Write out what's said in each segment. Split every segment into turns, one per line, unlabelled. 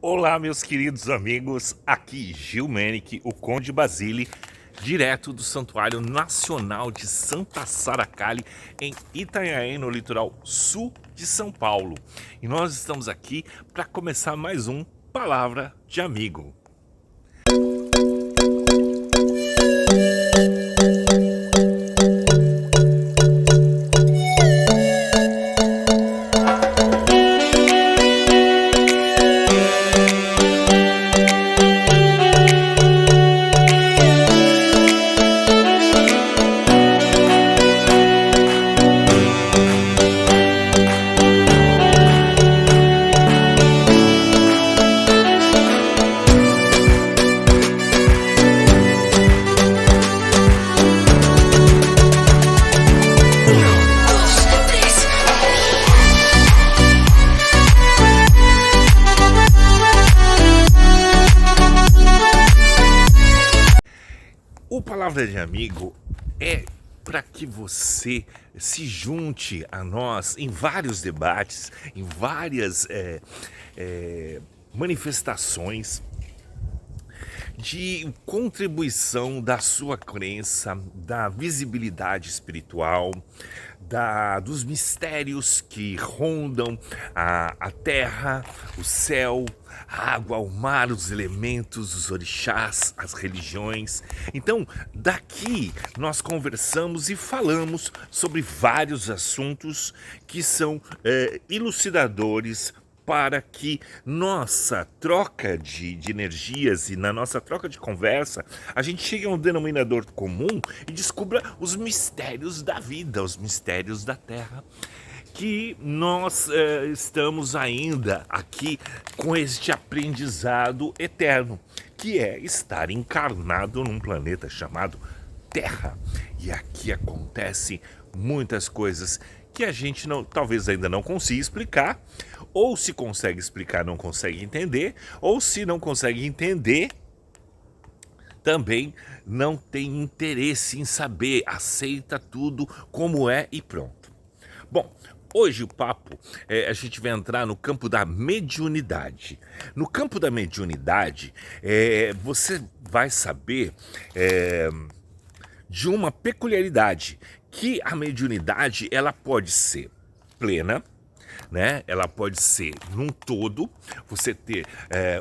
Olá, meus queridos amigos, aqui Gil Menick, o Conde Basile, direto do Santuário Nacional de Santa Sara Cali, em Itanhaém, no litoral sul de São Paulo. E nós estamos aqui para começar mais um Palavra de Amigo. O Palavra de Amigo é para que você se junte a nós em vários debates, em várias manifestações de contribuição da sua crença, da visibilidade espiritual, dos mistérios que rondam a terra, o céu, a água, o mar, os elementos, os orixás, as religiões. Então, daqui nós conversamos e falamos sobre vários assuntos que são elucidadores para que nossa troca de energias e na nossa troca de conversa a gente chegue a um denominador comum e descubra os mistérios da vida, os mistérios da Terra, que nós estamos ainda aqui com este aprendizado eterno, que é estar encarnado num planeta chamado Terra. E aqui acontecem muitas coisas que a gente talvez ainda não consiga explicar, ou se consegue explicar, não consegue entender, ou se não consegue entender, também não tem interesse em saber, aceita tudo como é e pronto. Bom, hoje o papo, a gente vai entrar no campo da mediunidade. No campo da mediunidade, você vai saber de uma peculiaridade, que a mediunidade ela pode ser plena, né? Ela pode ser num todo, você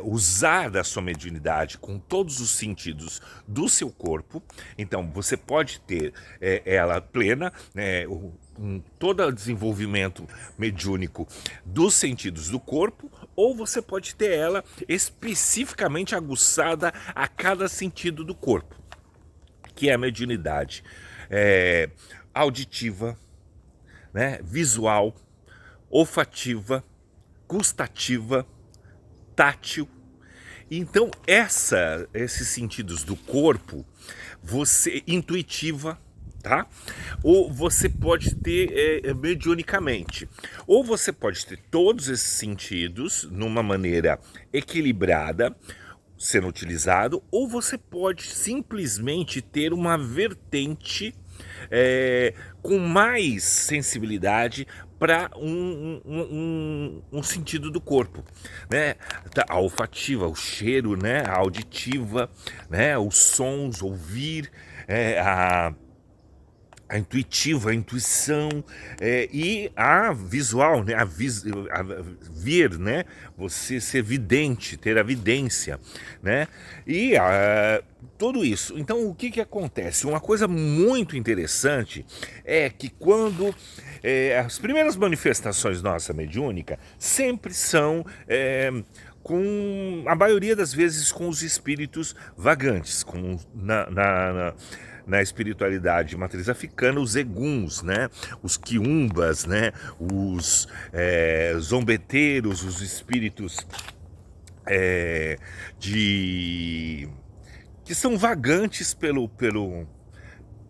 usar da sua mediunidade com todos os sentidos do seu corpo. Então você pode ter ela plena, com todo o desenvolvimento mediúnico dos sentidos do corpo, ou você pode ter ela especificamente aguçada a cada sentido do corpo, que é a mediunidade auditiva, né, visual, olfativa, gustativa, tátil. Então esses sentidos do corpo, intuitiva, tá? Ou você pode ter mediunicamente, ou você pode ter todos esses sentidos numa maneira equilibrada sendo utilizado, ou você pode simplesmente ter uma vertente com mais sensibilidade para um sentido do corpo, né? A olfativa, o cheiro, né? A auditiva, né? Os sons, ouvir, a intuitiva, a intuição, e a visual, né? A ver, né? Você ser vidente, ter a vidência, né? E tudo isso. Então, o que acontece? Uma coisa muito interessante é que quando as primeiras manifestações nossa mediúnica sempre são com a maioria das vezes com os espíritos vagantes, na espiritualidade matriz africana, os eguns, né? Os quiumbas, né? Os zombeteiros, os espíritos que são vagantes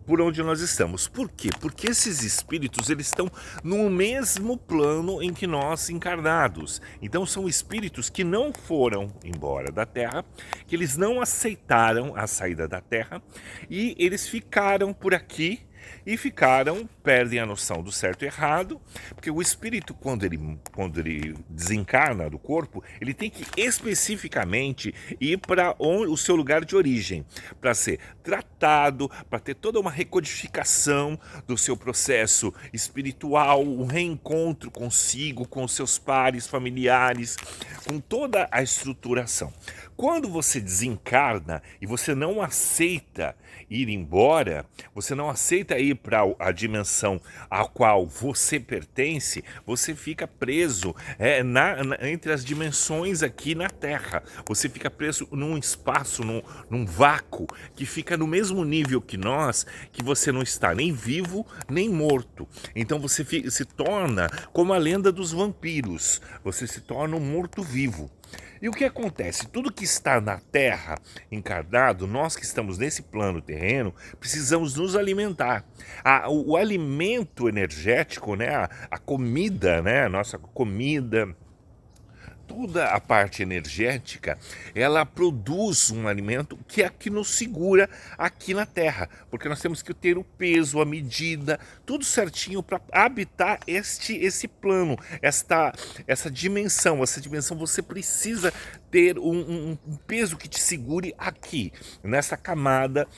por onde nós estamos. Por quê? Porque esses espíritos, eles estão no mesmo plano em que nós encarnados. Então são espíritos que não foram embora da Terra, que eles não aceitaram a saída da Terra, e eles ficaram por aqui e perdem a noção do certo e errado, porque o espírito, quando ele desencarna do corpo, ele tem que especificamente ir para o seu lugar de origem, para ser tratado, para ter toda uma recodificação do seu processo espiritual, um reencontro consigo, com os seus pares familiares, com toda a estruturação. Quando você desencarna e você não aceita ir embora, você não aceita ir para a dimensão a qual você pertence, você fica preso entre as dimensões aqui na Terra. Você fica preso num espaço, num vácuo, que fica no mesmo nível que nós, que você não está nem vivo nem morto. Então você se torna como a lenda dos vampiros, você se torna um morto-vivo. E o que acontece? Tudo que está na Terra encarnado, nós que estamos nesse plano terreno, precisamos nos alimentar. O alimento energético, né, a comida, né, a nossa comida, toda a parte energética, ela produz um alimento que é que nos segura aqui na Terra, porque nós temos que ter o peso, a medida, tudo certinho para habitar esse plano, essa dimensão. Essa dimensão você precisa ter um peso que te segure aqui, nessa camada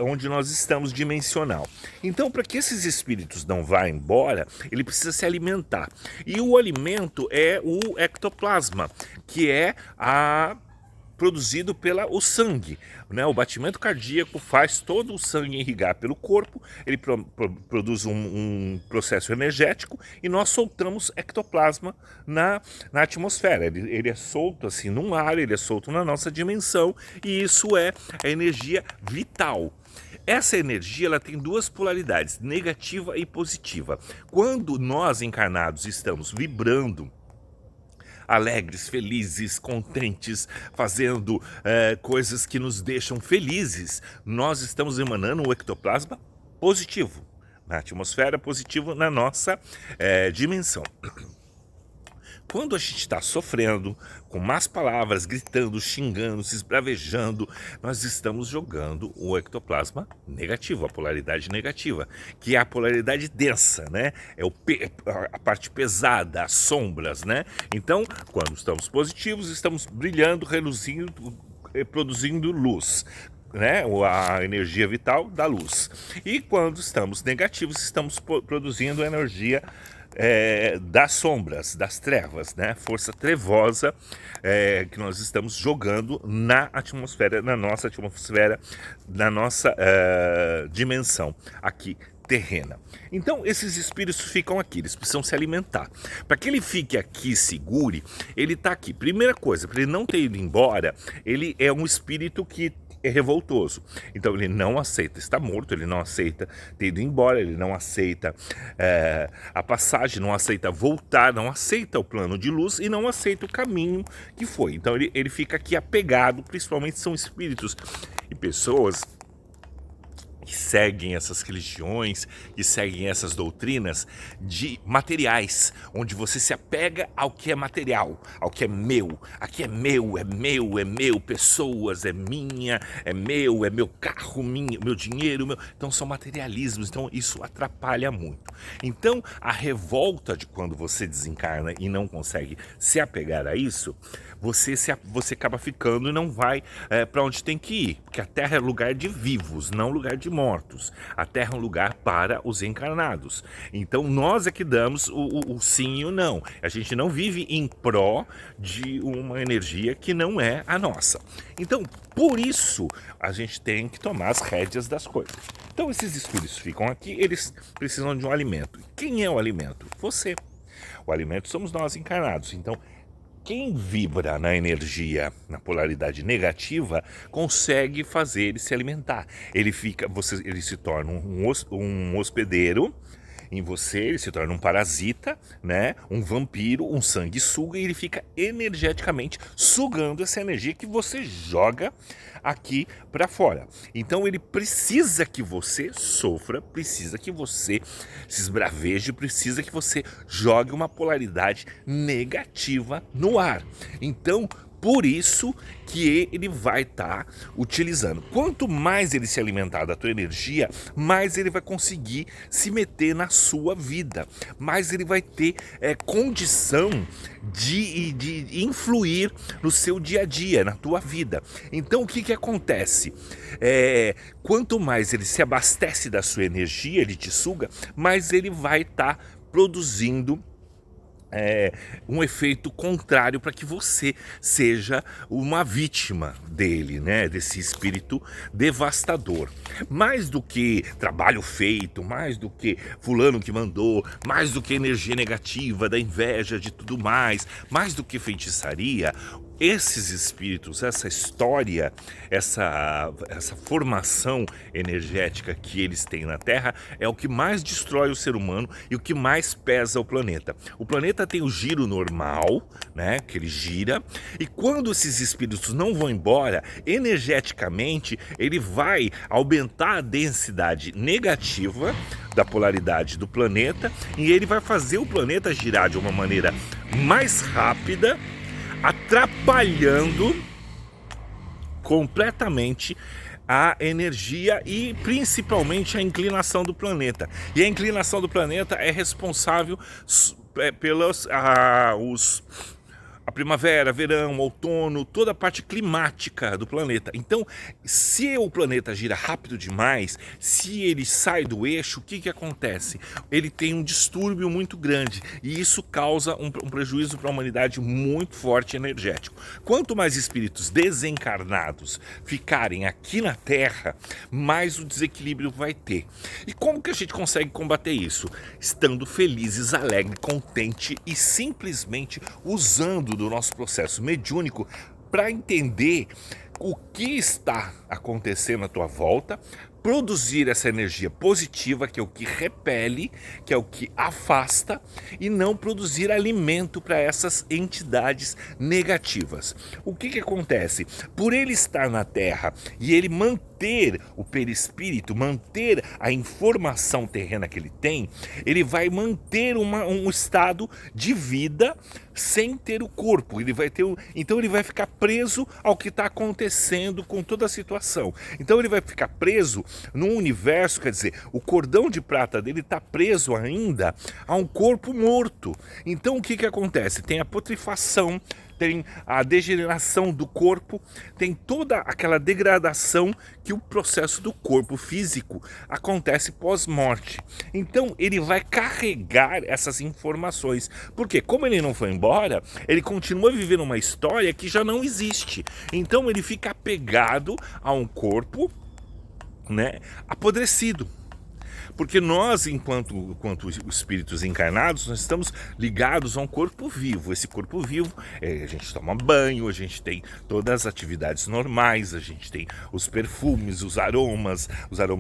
onde nós estamos dimensional. Então, para que esses espíritos não vá embora, ele precisa se alimentar. E o alimento é o ectoplasma, que é produzido pelo sangue, né? O batimento cardíaco faz todo o sangue irrigar pelo corpo, ele produz um processo energético e nós soltamos ectoplasma na atmosfera. Ele é solto assim no ar, ele é solto na nossa dimensão, e isso é a energia vital. Essa energia ela tem duas polaridades, negativa e positiva. Quando nós encarnados estamos vibrando, alegres, felizes, contentes, fazendo coisas que nos deixam felizes, nós estamos emanando um ectoplasma positivo, na atmosfera, positivo na nossa dimensão. Quando a gente está sofrendo, com más palavras, gritando, xingando, se esbravejando, nós estamos jogando o ectoplasma negativo, a polaridade negativa, que é a polaridade densa, né? É a parte pesada, as sombras, né? Então, quando estamos positivos, estamos brilhando, reluzindo, produzindo luz, né? A energia vital da luz. E quando estamos negativos, estamos produzindo energia das sombras, das trevas, né? Força trevosa que nós estamos jogando na atmosfera, na nossa dimensão aqui terrena. Então esses espíritos ficam aqui, eles precisam se alimentar. Para que ele fique aqui segure, ele está aqui. Primeira coisa, para ele não ter ido embora, ele é um espírito que é revoltoso. Então ele não aceita estar morto, ele não aceita ter ido embora, ele não aceita a passagem, não aceita voltar, não aceita o plano de luz e não aceita o caminho que foi. Então ele fica aqui apegado, principalmente são espíritos e pessoas que seguem essas religiões, que seguem essas doutrinas de materiais, onde você se apega ao que é material, ao que é meu. Aqui é meu, pessoas, é minha, é meu carro, meu dinheiro, Então são materialismos, então isso atrapalha muito. Então a revolta de quando você desencarna e não consegue se apegar a isso, você acaba ficando e não vai para onde tem que ir, porque a Terra é lugar de vivos, não lugar de mortos. A Terra é um lugar para os encarnados. Então nós é que damos o sim e o não. A gente não vive em pró de uma energia que não é a nossa. Então, por isso, a gente tem que tomar as rédeas das coisas. Então esses espíritos ficam aqui, eles precisam de um alimento. Quem é o alimento? Você. O alimento somos nós encarnados. Então, quem vibra na energia, na polaridade negativa, consegue fazer ele se alimentar. Ele se torna um hospedeiro em você, ele se torna um parasita, né? Um vampiro, um sanguessuga, e ele fica energeticamente sugando essa energia que você joga aqui para fora. Então ele precisa que você sofra, precisa que você se esbraveje, precisa que você jogue uma polaridade negativa no ar. Então, Por isso que ele vai estar utilizando. Quanto mais ele se alimentar da tua energia, mais ele vai conseguir se meter na sua vida, mais ele vai ter condição de influir no seu dia a dia, na tua vida. Então o que acontece? Quanto mais ele se abastece da sua energia, ele te suga, mais ele vai estar produzindo um efeito contrário para que você seja uma vítima dele, né? Desse espírito devastador. Mais do que trabalho feito, mais do que fulano que mandou, mais do que energia negativa, da inveja, de tudo mais do que feitiçaria, esses espíritos, essa história, essa formação energética que eles têm na Terra é o que mais destrói o ser humano e o que mais pesa o planeta. O planeta tem o giro normal, né, que ele gira, e quando esses espíritos não vão embora, energeticamente ele vai aumentar a densidade negativa da polaridade do planeta e ele vai fazer o planeta girar de uma maneira mais rápida, atrapalhando completamente a energia e principalmente a inclinação do planeta. E a inclinação do planeta é responsável pelos a primavera, verão, outono, toda a parte climática do planeta. Então, se o planeta gira rápido demais, se ele sai do eixo, o que acontece? Ele tem um distúrbio muito grande e isso causa um prejuízo para a humanidade muito forte energético. Quanto mais espíritos desencarnados ficarem aqui na Terra, mais o desequilíbrio vai ter. E como que a gente consegue combater isso? Estando felizes, alegres, contentes e simplesmente usando do nosso processo mediúnico para entender o que está acontecendo à tua volta, produzir essa energia positiva, que é o que repele, que é o que afasta, e não produzir alimento para essas entidades negativas. O que acontece? Por ele estar na Terra e ele manter o perispírito, manter a informação terrena que ele tem, ele vai manter um estado de vida sem ter o corpo. Ele vai ter então ele vai ficar preso ao que está acontecendo com toda a situação. Então ele vai ficar preso num universo, quer dizer, o cordão de prata dele está preso ainda a um corpo morto. Então o que acontece? Tem a putrefação, tem a degeneração do corpo, tem toda aquela degradação que o processo do corpo físico acontece pós-morte. Então ele vai carregar essas informações, porque como ele não foi embora, ele continua vivendo uma história que já não existe. Então ele fica apegado a um corpo, né, apodrecido. Porque nós, enquanto espíritos encarnados, nós estamos ligados a um corpo vivo. Esse corpo vivo, a gente toma banho, a gente tem todas as atividades normais, a gente tem os perfumes, os aromas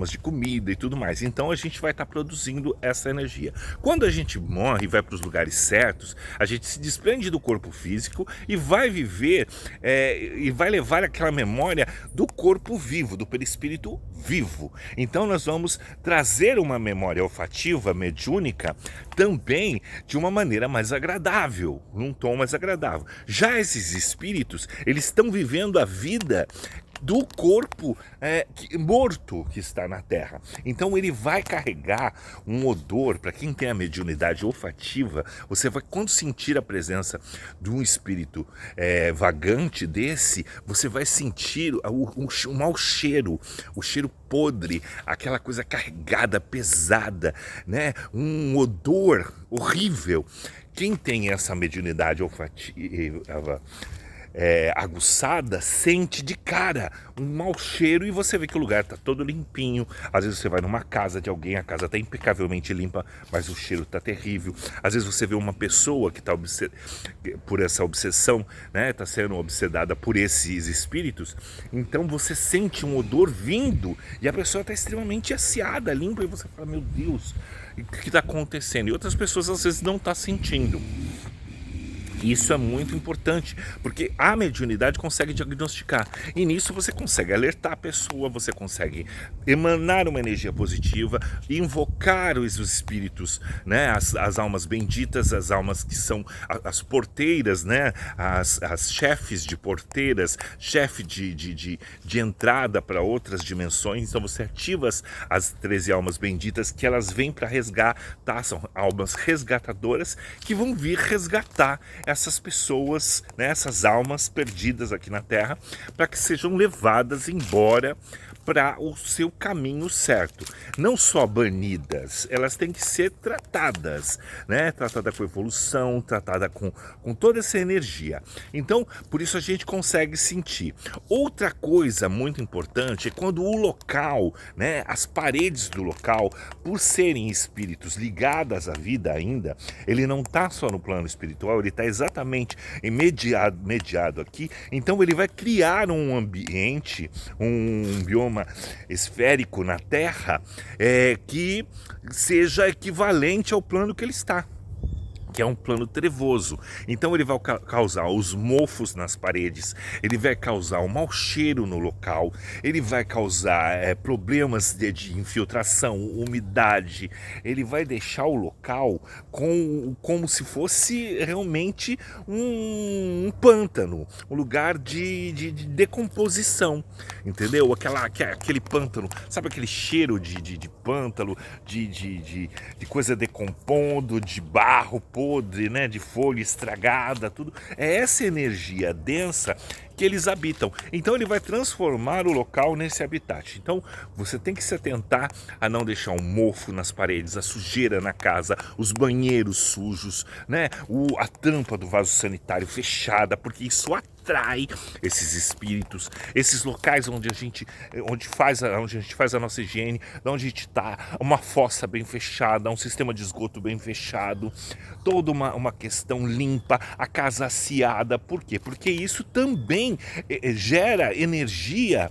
de comida e tudo mais. Então a gente vai estar produzindo essa energia. Quando a gente morre e vai para os lugares certos, a gente se desprende do corpo físico e vai viver e vai levar aquela memória do corpo vivo, do perispírito vivo. Então nós vamos trazer uma memória olfativa, mediúnica, também de uma maneira mais agradável, num tom mais agradável. Já esses espíritos, eles estão vivendo a vida do corpo morto que está na Terra. Então ele vai carregar um odor. Para quem tem a mediunidade olfativa, você vai, quando sentir a presença de um espírito vagante desse, você vai sentir o mau cheiro, o cheiro podre, aquela coisa carregada, pesada, né? Um odor horrível. Quem tem essa mediunidade olfativa aguçada, sente de cara um mau cheiro e você vê que o lugar está todo limpinho. Às vezes você vai numa casa de alguém, a casa está impecavelmente limpa, mas o cheiro está terrível. Às vezes você vê uma pessoa que está por essa obsessão, né, está sendo obsedada por esses espíritos, então você sente um odor vindo e a pessoa está extremamente asseada, limpa, e você fala, meu Deus, o que está acontecendo? E outras pessoas às vezes não estão sentindo. Isso é muito importante, porque a mediunidade consegue diagnosticar, e nisso você consegue alertar a pessoa, você consegue emanar uma energia positiva, invocar os espíritos, né, as almas benditas, as almas que são as porteiras, né, as chefes de porteiras, chefe de entrada para outras dimensões. Então você ativa as 13 almas benditas, que elas vêm para resgatar, são almas resgatadoras que vão vir resgatar essas pessoas, né, essas almas perdidas aqui na Terra, para que sejam levadas embora para o seu caminho certo. Não só banidas, elas têm que ser tratadas, né? Tratada com evolução, tratada com toda essa energia. Então, por isso a gente consegue sentir. Outra coisa muito importante é quando o local, né, as paredes do local, por serem espíritos ligadas à vida ainda, ele não está só no plano espiritual, ele está exatamente mediado aqui. Então ele vai criar um ambiente, um bioma esférico na Terra, que seja equivalente ao plano que ele está, que é um plano trevoso. Então ele vai causar os mofos nas paredes, ele vai causar um mau cheiro no local, ele vai causar problemas de infiltração, umidade, ele vai deixar o local como se fosse realmente um pântano, um lugar de decomposição, entendeu? Aquele pântano, sabe aquele cheiro de pântano, de coisa decompondo, de barro podre, né, de folha estragada, tudo. É essa energia densa que eles habitam. Então ele vai transformar o local nesse habitat. Então você tem que se atentar a não deixar um mofo nas paredes, a sujeira na casa, os banheiros sujos, né, a tampa do vaso sanitário fechada, porque isso atrai esses espíritos, esses locais onde a gente faz a nossa higiene, onde a gente está, uma fossa bem fechada, um sistema de esgoto bem fechado, toda uma questão limpa, a casa asseada. Por quê? Porque isso também gera energia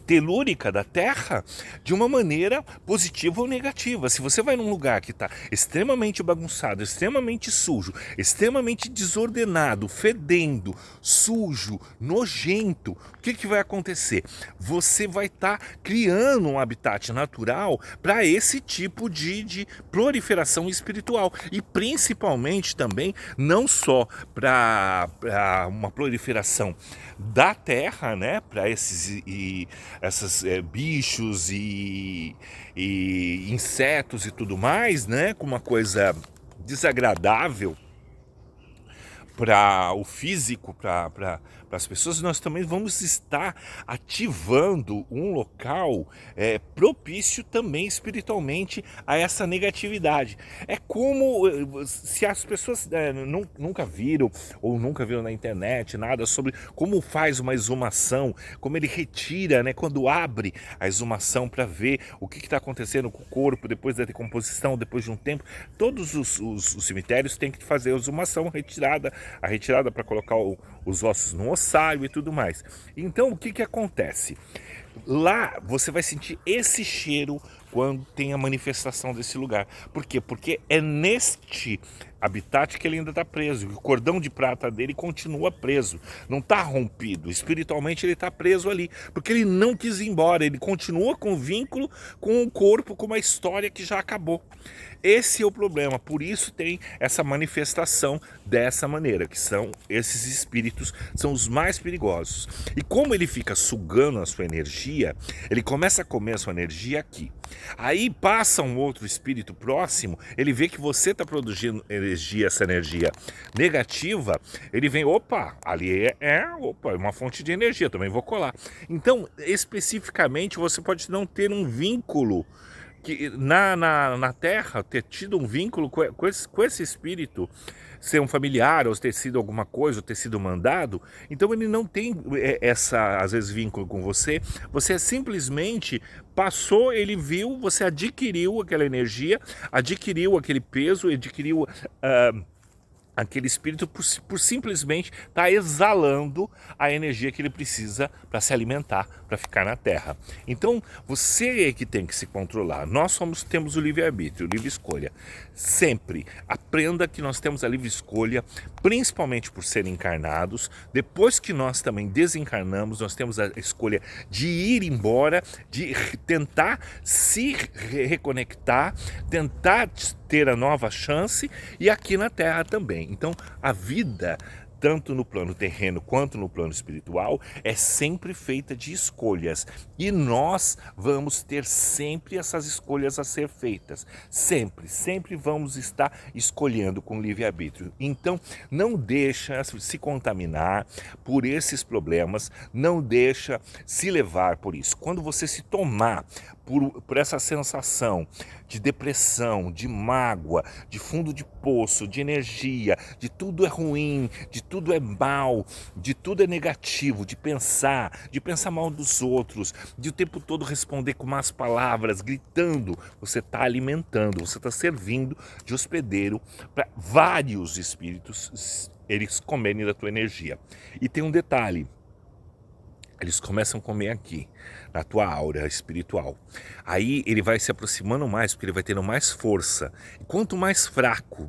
telúrica da Terra de uma maneira positiva ou negativa. Se você vai num lugar que está extremamente bagunçado, extremamente sujo, extremamente desordenado, fedendo, sujo, nojento, o que vai acontecer? Você vai estar criando um habitat natural para esse tipo de proliferação espiritual, e principalmente também não só para uma proliferação da Terra, né, para esses bichos e insetos e tudo mais, né, com uma coisa desagradável para o físico, para as pessoas. Nós também vamos estar ativando um local propício também espiritualmente a essa negatividade. É como se as pessoas nunca viram ou nunca viram na internet nada sobre como faz uma exumação, como ele retira, né, quando abre a exumação para ver o que está acontecendo com o corpo depois da decomposição, depois de um tempo. Todos os cemitérios têm que fazer a exumação, a retirada para colocar os ossos no ossário e tudo mais. Então o que acontece? Lá você vai sentir esse cheiro quando tem a manifestação desse lugar. Por quê? Porque é neste habitat que ele ainda está preso. O cordão de prata dele continua preso. Não está rompido. Espiritualmente ele está preso ali. Porque ele não quis ir embora. Ele continua com vínculo com o corpo, com uma história que já acabou. Esse é o problema. Por isso tem essa manifestação dessa maneira, que são esses espíritos, são os mais perigosos. E como ele fica sugando a sua energia, ele começa a comer a sua energia aqui. Aí passa um outro espírito próximo, ele vê que você está produzindo energia, essa energia negativa, ele vem, opa, ali é uma fonte de energia, também vou colar. Então, especificamente, você pode não ter um vínculo que na Terra, ter tido um vínculo com esse espírito, ser um familiar, ou ter sido alguma coisa, ou ter sido mandado. Então ele não tem às vezes, vínculo com você. Você simplesmente passou, ele viu, você adquiriu aquela energia, adquiriu aquele peso, adquiriu aquele espírito por simplesmente estar exalando a energia que ele precisa para se alimentar, para ficar na Terra. Então, você é que tem que se controlar. Nós temos o livre-arbítrio, livre escolha. Sempre aprenda que nós temos a livre escolha, principalmente por serem encarnados. Depois que nós também desencarnamos, nós temos a escolha de ir embora, de tentar se reconectar, tentar ter a nova chance, e aqui na Terra também. Então, a vida, tanto no plano terreno quanto no plano espiritual, é sempre feita de escolhas. E nós vamos ter sempre essas escolhas a ser feitas. Sempre vamos estar escolhendo com livre-arbítrio. Então, não deixa se contaminar por esses problemas, não deixa se levar por isso. Quando você se tomar por essa sensação de depressão, de mágoa, de fundo de poço, de energia, de tudo é ruim, de tudo é mal, de tudo é negativo, de pensar mal dos outros, de o tempo todo responder com más palavras, gritando, você está alimentando, você está servindo de hospedeiro para vários espíritos, eles comerem da tua energia. E tem um detalhe: eles começam a comer aqui, na tua aura espiritual. Aí ele vai se aproximando mais, porque ele vai tendo mais força. E quanto mais fraco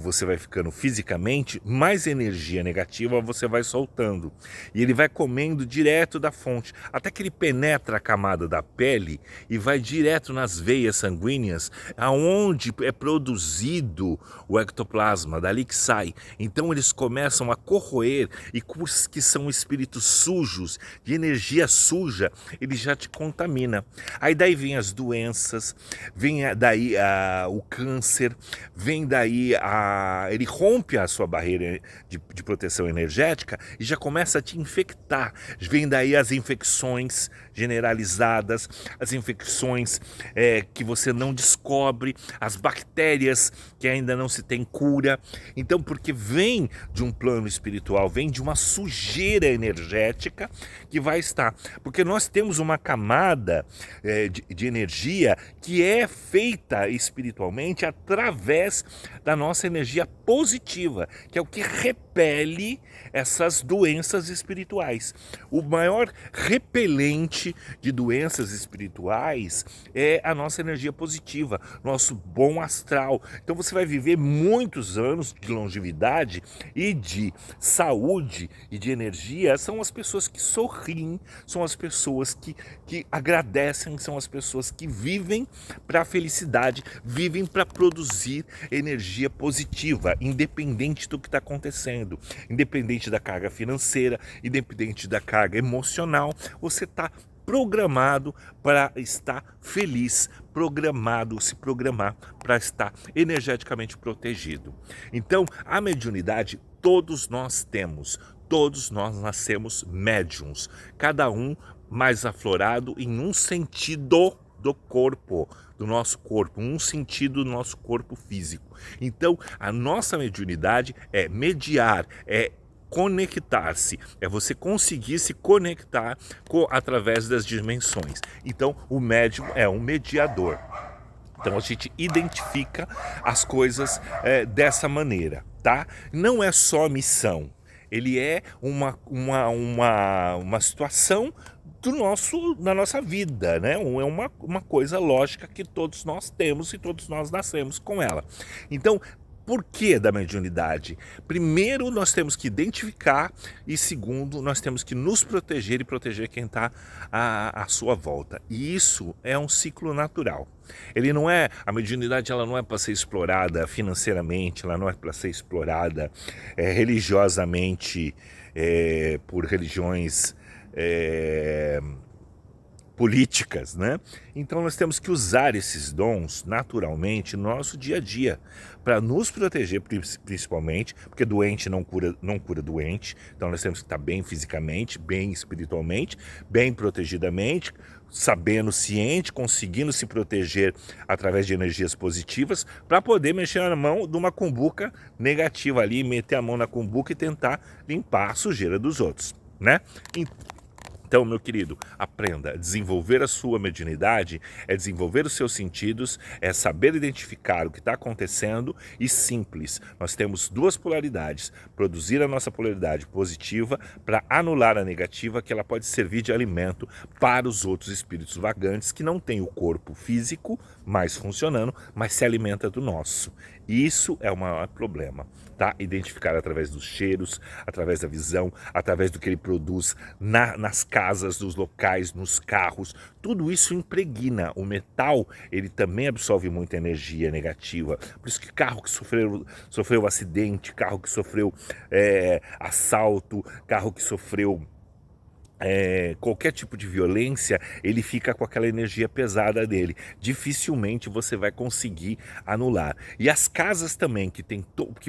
você vai ficando fisicamente, mais energia negativa você vai soltando. E ele vai comendo direto da fonte, até que ele penetra a camada da pele e vai direto nas veias sanguíneas, aonde é produzido o ectoplasma, dali que sai. Então eles começam a corroer, e que são espíritos sujos, de energia suja, ele já te contamina. Aí daí vem as doenças, vem daí o câncer, vem daí ele rompe a sua barreira de proteção energética e já começa a te infectar. Vem daí as infecções generalizadas, as infecções que você não descobre, as bactérias que ainda não se tem cura. Então, porque vem de um plano espiritual, vem de uma sujeira energética que vai estar. Porque nós temos uma camada de energia que é feita espiritualmente através da nossa energia positiva, que é o que repele essas doenças espirituais. O maior repelente de doenças espirituais é a nossa energia positiva, nosso bom astral. Então você vai viver muitos anos de longevidade e de saúde e de energia. São as pessoas que sorriem, são as pessoas que agradecem, são as pessoas que vivem para a felicidade, vivem para produzir energia positiva, independente do que está acontecendo, independente da carga financeira, independente da carga emocional. Você está programado para estar feliz, se programar para estar energeticamente protegido. Então, a mediunidade todos nós temos, todos nós nascemos médiums, cada um mais aflorado em um sentido do corpo, do nosso corpo, um sentido do nosso corpo físico. Então, a nossa mediunidade é mediar, é conectar-se, é você conseguir se conectar através das dimensões. Então, o médium é um mediador. Então, a gente identifica as coisas dessa maneira, tá? Não é só missão, ele é uma situação da nossa vida, né? É uma coisa lógica que todos nós temos e todos nós nascemos com ela. Então, por que da mediunidade? Primeiro, nós temos que identificar, e segundo, nós temos que nos proteger e proteger quem está à sua volta. E isso é um ciclo natural. A mediunidade ela não é para ser explorada financeiramente, ela não é para ser explorada religiosamente por religiões políticas, né? Então nós temos que usar esses dons naturalmente no nosso dia a dia para nos proteger, principalmente, porque doente não cura doente. Então nós temos que estar bem fisicamente, bem espiritualmente, bem protegidamente, sabendo, ciente, conseguindo se proteger através de energias positivas, para poder mexer na mão de uma cumbuca negativa ali, meter a mão na cumbuca e tentar limpar a sujeira dos outros, né? Então, meu querido, aprenda a desenvolver a sua mediunidade, é desenvolver os seus sentidos, é saber identificar o que está acontecendo e simples. Nós temos duas polaridades, produzir a nossa polaridade positiva para anular a negativa, que ela pode servir de alimento para os outros espíritos vagantes que não têm o corpo físico mais funcionando, mas se alimenta do nosso. Isso é o maior problema, tá? Identificar através dos cheiros, através da visão, através do que ele produz nas casas, nos locais, nos carros. Tudo isso impregna. O metal, ele também absorve muita energia negativa. Por isso que carro que sofreu acidente, carro que sofreu assalto, carro que sofreu qualquer tipo de violência, ele fica com aquela energia pesada dele. Dificilmente você vai conseguir anular. E as casas também que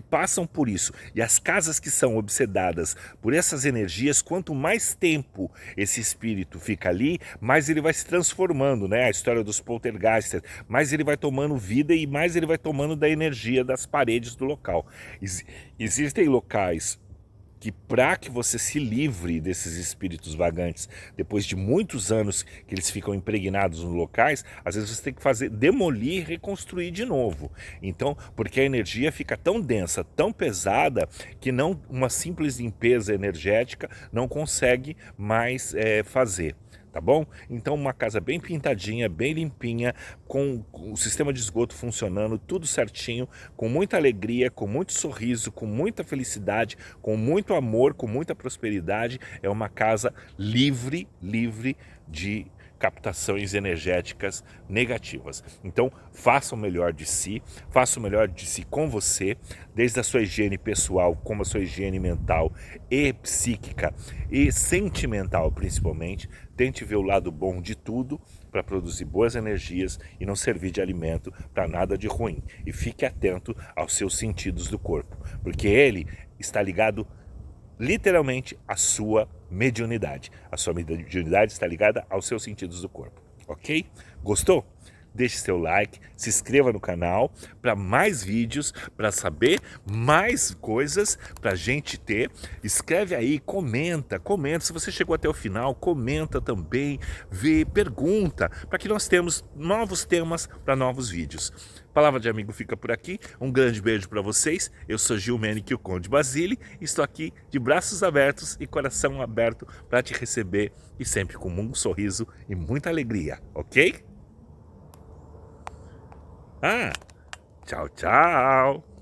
passam por isso, e as casas que são obsedadas por essas energias, quanto mais tempo esse espírito fica ali, mais ele vai se transformando, né? A história dos poltergeisters, mais ele vai tomando vida e mais ele vai tomando da energia das paredes do local. Existem locais que para que você se livre desses espíritos vagantes, depois de muitos anos que eles ficam impregnados nos locais, às vezes você tem que demolir e reconstruir de novo. Então, porque a energia fica tão densa, tão pesada, que não uma simples limpeza energética não consegue mais fazer. Tá bom? Então uma casa bem pintadinha, bem limpinha, com o sistema de esgoto funcionando, tudo certinho, com muita alegria, com muito sorriso, com muita felicidade, com muito amor, com muita prosperidade. É uma casa livre de captações energéticas negativas. Então, faça o melhor de si, faça o melhor de si com você, desde a sua higiene pessoal, como a sua higiene mental e psíquica e sentimental principalmente. Tente ver o lado bom de tudo para produzir boas energias e não servir de alimento para nada de ruim. E fique atento aos seus sentidos do corpo, porque ele está ligado literalmente à sua mediunidade. A sua mediunidade está ligada aos seus sentidos do corpo, ok? Gostou? Deixe seu like, se inscreva no canal para mais vídeos, para saber mais coisas para a gente ter. Escreve aí, comenta. Se você chegou até o final, comenta também, vê, pergunta, para que nós temos novos temas para novos vídeos. Palavra de amigo fica por aqui. Um grande beijo para vocês. Eu sou Gil Menick, o Conde Basile. Estou aqui de braços abertos e coração aberto para te receber e sempre com um sorriso e muita alegria, ok? Tchau, tchau!